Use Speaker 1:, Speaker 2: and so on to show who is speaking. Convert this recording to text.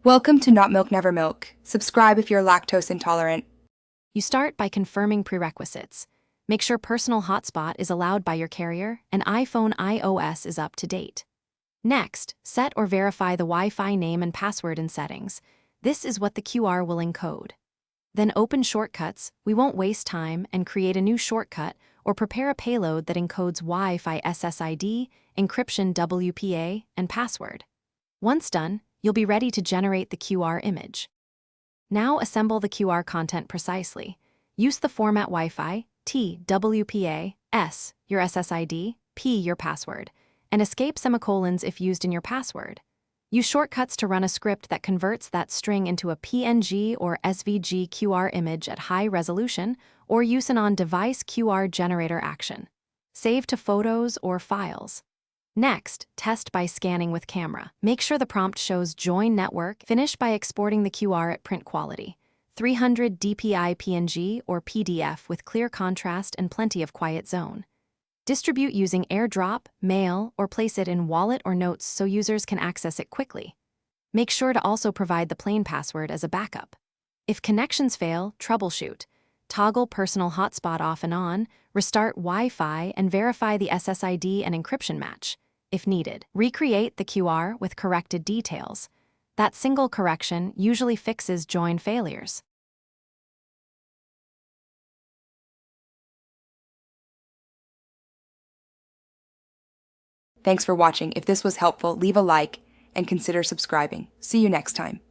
Speaker 1: Welcome to Not Milk Never Milk. Subscribe if you're lactose intolerant.
Speaker 2: You start by confirming prerequisites. Make sure Personal Hotspot is allowed by your carrier and iPhone iOS is up to date. Next, set or verify the Wi-Fi name and password in settings. This is what the QR will encode. Then open Shortcuts, we won't waste time, and create a new shortcut or prepare a payload that encodes Wi-Fi SSID, encryption WPA, and password. Once done, you'll be ready to generate the QR image. Now assemble the QR content precisely. Use the format Wi-Fi, T, WPA, S, your SSID, P, your password, and escape semicolons if used in your password. Use shortcuts to run a script that converts that string into a PNG or SVG QR image at high resolution, or use an on-device QR generator action. Save to photos or files. Next, test by scanning with camera. Make sure the prompt shows Join Network. Finish by exporting the QR at print quality, 300 dpi PNG or PDF with clear contrast and plenty of quiet zone. Distribute using AirDrop, mail, or place it in Wallet or Notes so users can access it quickly. Make sure to also provide the plain password as a backup. If connections fail, troubleshoot. Toggle Personal Hotspot off and on, restart Wi-Fi, and verify the SSID and encryption match. If needed, recreate the QR with corrected details. That single correction usually fixes join failures.
Speaker 1: Thanks for watching. If this was helpful, leave a like and consider subscribing. See you next time.